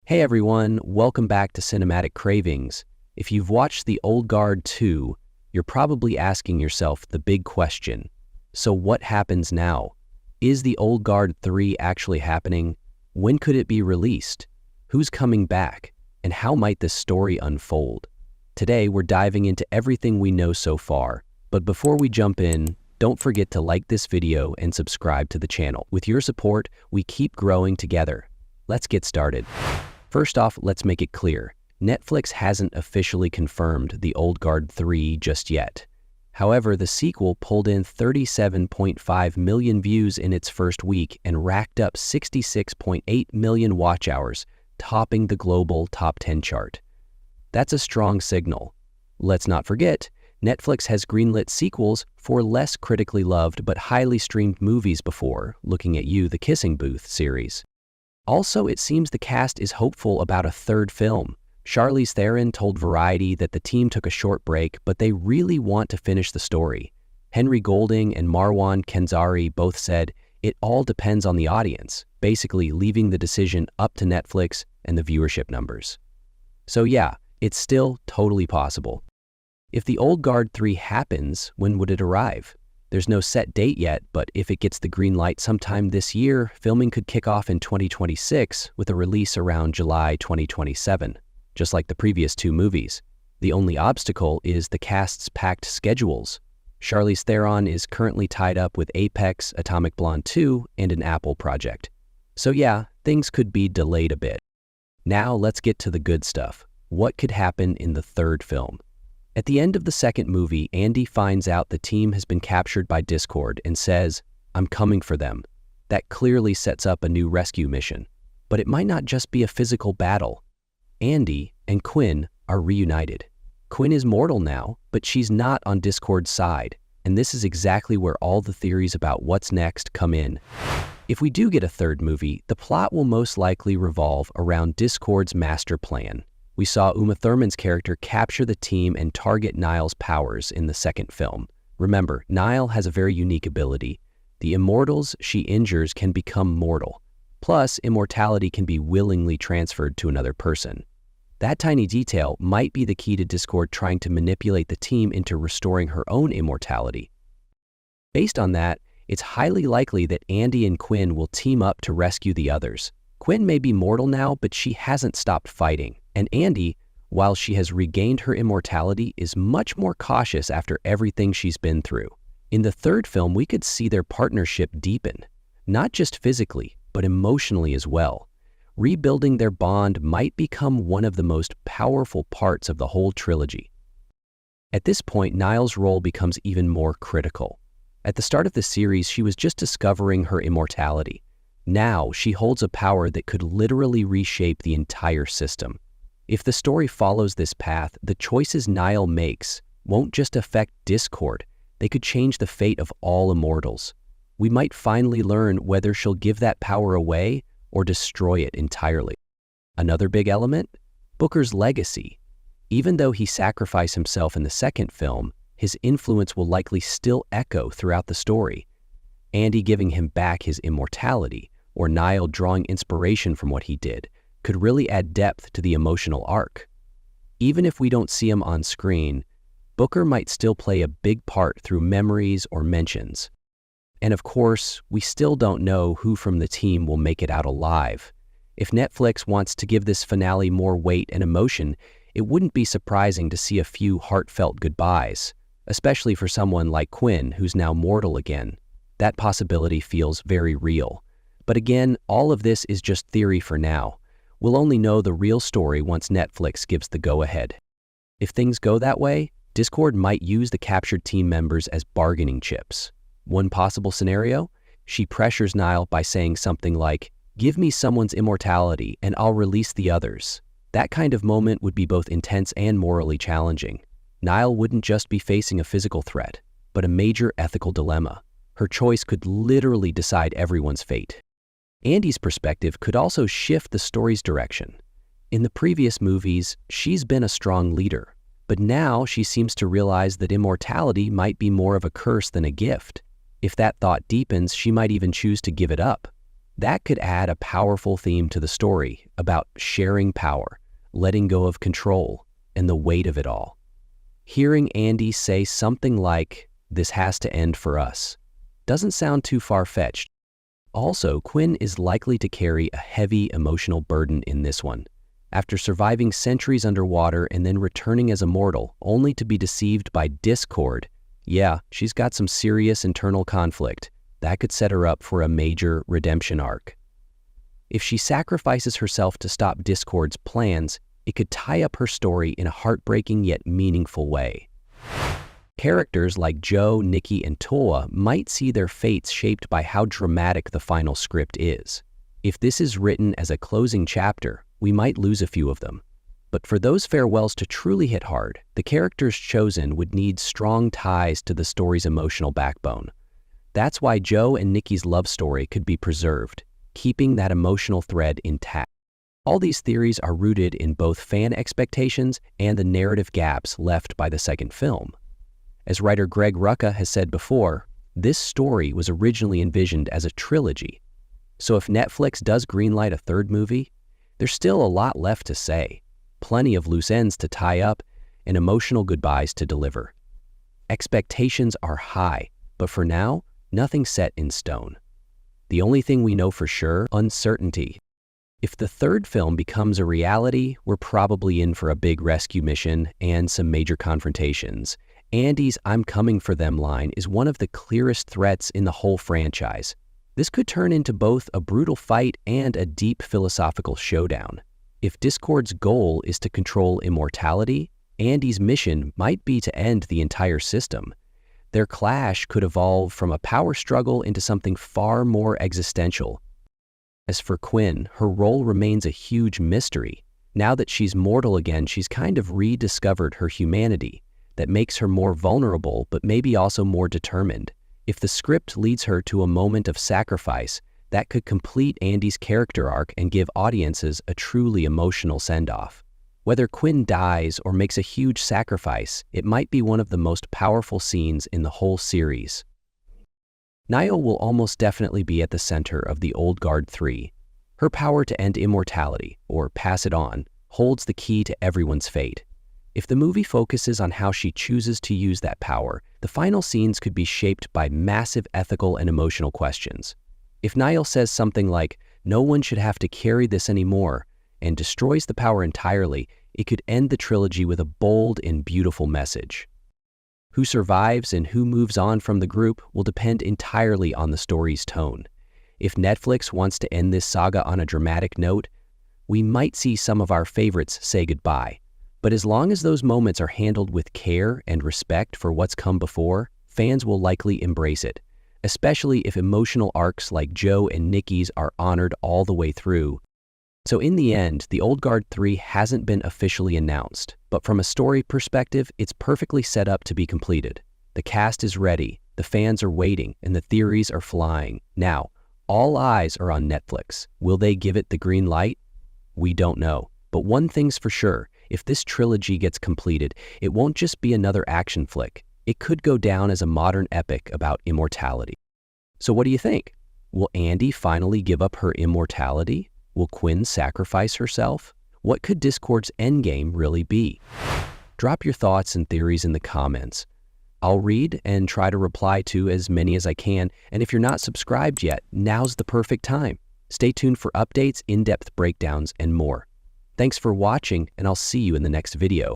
Hey everyone, welcome back to Cinematic Cravings. If you've watched The Old Guard 2, you're probably asking yourself the big question. So what happens now? Is The Old Guard 3 actually happening? When could it be released? Who's coming back? And how might this story unfold? Today we're diving into everything we know so far. But before we jump in, don't forget to like this video and subscribe to the channel. With your support, we keep growing together. Let's get started. First off, let's make it clear. Netflix hasn't officially confirmed The Old Guard 3 just yet. However, the sequel pulled in 37.5 million views in its first week and racked up 66.8 million watch hours, topping the global top 10 chart. That's a strong signal. Let's not forget, Netflix has greenlit sequels for less critically loved but highly streamed movies before, Looking at You, the Kissing Booth series. Also, it seems the cast is hopeful about a third film. Charlize Theron told Variety that the team took a short break, but they really want to finish the story. Henry Golding and Marwan Kenzari both said, it all depends on the audience, basically leaving the decision up to Netflix and the viewership numbers. So yeah, it's still totally possible. If The Old Guard 3 happens, when would it arrive? There's no set date yet, but if it gets the green light sometime this year, filming could kick off in 2026 with a release around July 2027, just like the previous two movies. The only obstacle is the cast's packed schedules. Charlize Theron is currently tied up with Apex, Atomic Blonde 2, and an Apple project. So yeah, things could be delayed a bit. Now let's get to the good stuff. What could happen in the third film? At the end of the second movie, Andy finds out the team has been captured by Discord and says, "I'm coming for them." That clearly sets up a new rescue mission. But it might not just be a physical battle. Andy and Quynh are reunited. Quynh is mortal now, but she's not on Discord's side, and this is exactly where all the theories about what's next come in. If we do get a third movie, the plot will most likely revolve around Discord's master plan. We saw Thurman's character capture the team and target Niall's powers in the second film. Remember, Niall has a very unique ability. The immortals she injures can become mortal. Plus, immortality can be willingly transferred to another person. That tiny detail might be the key to Discord trying to manipulate the team into restoring her own immortality. Based on that, it's highly likely that Andy and Quynh will team up to rescue the others. Quynh may be mortal now, but she hasn't stopped fighting. And Andy, while she has regained her immortality, is much more cautious after everything she's been through. In the third film, we could see their partnership deepen, not just physically, but emotionally as well. Rebuilding their bond might become one of the most powerful parts of the whole trilogy. At this point, Niall's role becomes even more critical. At the start of the series, she was just discovering her immortality. Now, she holds a power that could literally reshape the entire system. If the story follows this path, the choices Niall makes won't just affect Discord, they could change the fate of all immortals. We might finally learn whether she'll give that power away or destroy it entirely. Another big element? Booker's legacy. Even though he sacrificed himself in the second film, his influence will likely still echo throughout the story. Andy giving him back his immortality, or Niall drawing inspiration from what he did, could really add depth to the emotional arc. Even if we don't see him on screen, Booker might still play a big part through memories or mentions. And of course, we still don't know who from the team will make it out alive. If Netflix wants to give this finale more weight and emotion, it wouldn't be surprising to see a few heartfelt goodbyes, especially for someone like Quynh, who's now mortal again. That possibility feels very real. But again, all of this is just theory for now. We'll only know the real story once Netflix gives the go-ahead. If things go that way, Discord might use the captured team members as bargaining chips. One possible scenario? She pressures Niall by saying something like, "Give me someone's immortality and I'll release the others." That kind of moment would be both intense and morally challenging. Niall wouldn't just be facing a physical threat, but a major ethical dilemma. Her choice could literally decide everyone's fate. Andy's perspective could also shift the story's direction. In the previous movies, she's been a strong leader, but now she seems to realize that immortality might be more of a curse than a gift. If that thought deepens, she might even choose to give it up. That could add a powerful theme to the story about sharing power, letting go of control, and the weight of it all. Hearing Andy say something like, "This has to end for us," doesn't sound too far-fetched. Also, Quynh is likely to carry a heavy emotional burden in this one. After surviving centuries underwater and then returning as a mortal, only to be deceived by Discord, yeah, she's got some serious internal conflict. That could set her up for a major redemption arc. If she sacrifices herself to stop Discord's plans, it could tie up her story in a heartbreaking yet meaningful way. Characters like Joe, Nikki, and Toa might see their fates shaped by how dramatic the final script is. If this is written as a closing chapter, we might lose a few of them. But for those farewells to truly hit hard, the characters chosen would need strong ties to the story's emotional backbone. That's why Joe and Nikki's love story could be preserved, keeping that emotional thread intact. All these theories are rooted in both fan expectations and the narrative gaps left by the second film. As writer Greg Rucka has said before, this story was originally envisioned as a trilogy. So if Netflix does greenlight a third movie, there's still a lot left to say, plenty of loose ends to tie up, and emotional goodbyes to deliver. Expectations are high, but for now, nothing's set in stone. The only thing we know for sure, uncertainty. If the third film becomes a reality, we're probably in for a big rescue mission and some major confrontations. Andy's "I'm coming for them" line is one of the clearest threats in the whole franchise. This could turn into both a brutal fight and a deep philosophical showdown. If Discord's goal is to control immortality, Andy's mission might be to end the entire system. Their clash could evolve from a power struggle into something far more existential. As for Quynh, her role remains a huge mystery. Now that she's mortal again, she's kind of rediscovered her humanity that makes her more vulnerable, but maybe also more determined. If the script leads her to a moment of sacrifice, that could complete Andy's character arc and give audiences a truly emotional send-off. Whether Quynh dies or makes a huge sacrifice, it might be one of the most powerful scenes in the whole series. Niall will almost definitely be at the center of the Old Guard 3. Her power to end immortality, or pass it on, holds the key to everyone's fate. If the movie focuses on how she chooses to use that power, the final scenes could be shaped by massive ethical and emotional questions. If Niall says something like, "No one should have to carry this anymore," and destroys the power entirely, it could end the trilogy with a bold and beautiful message. Who survives and who moves on from the group will depend entirely on the story's tone. If Netflix wants to end this saga on a dramatic note, we might see some of our favorites say goodbye. But as long as those moments are handled with care and respect for what's come before, fans will likely embrace it, especially if emotional arcs like Joe and Nikki's are honored all the way through. So in the end, the Old Guard 3 hasn't been officially announced, but from a story perspective, it's perfectly set up to be completed. The cast is ready, the fans are waiting, and the theories are flying. Now, all eyes are on Netflix. Will they give it the green light? We don't know. But one thing's for sure, if this trilogy gets completed, it won't just be another action flick. It could go down as a modern epic about immortality. So what do you think? Will Andy finally give up her immortality? Will Quynh sacrifice herself? What could Discord's endgame really be? Drop your thoughts and theories in the comments. I'll read and try to reply to as many as I can, and if you're not subscribed yet, now's the perfect time. Stay tuned for updates, in-depth breakdowns, and more. Thanks for watching, and I'll see you in the next video.